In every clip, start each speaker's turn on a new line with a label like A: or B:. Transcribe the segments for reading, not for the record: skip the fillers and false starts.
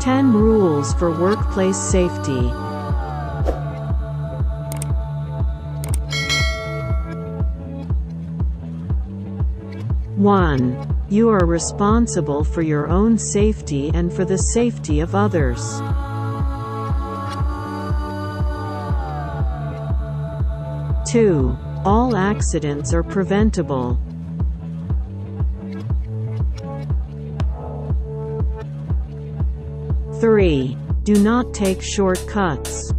A: 10 rules for workplace safety. 1. You are responsible for your own safety and for the safety of others. 2. All accidents are preventable. 3. Do not take shortcuts.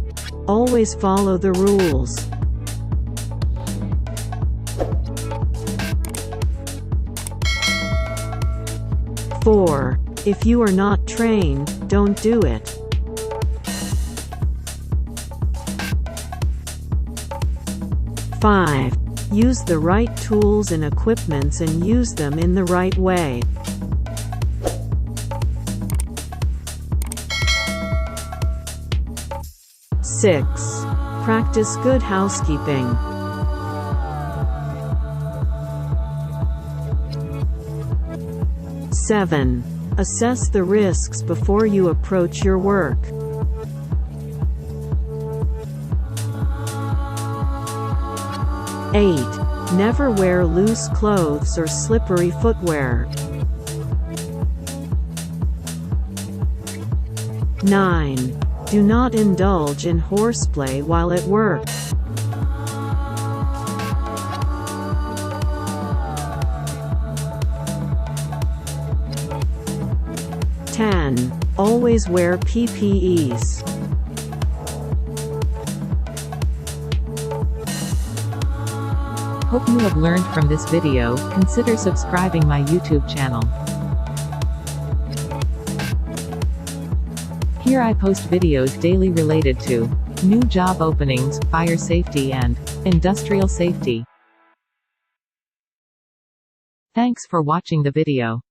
A: Always follow the rules. 4. If you are not trained, don't do it. 5. Use the right tools and equipments and use them in the right way. 6. Practice good housekeeping. 7. Assess the risks before you approach your work. 8. Never wear loose clothes or slippery footwear. 9. Do not indulge in horseplay while at work. 10. Always wear PPEs.
B: Hope you have learned from this video. Consider subscribing my YouTube channel. Here I post videos daily related to new job openings, fire safety and industrial safety. Thanks for watching the video.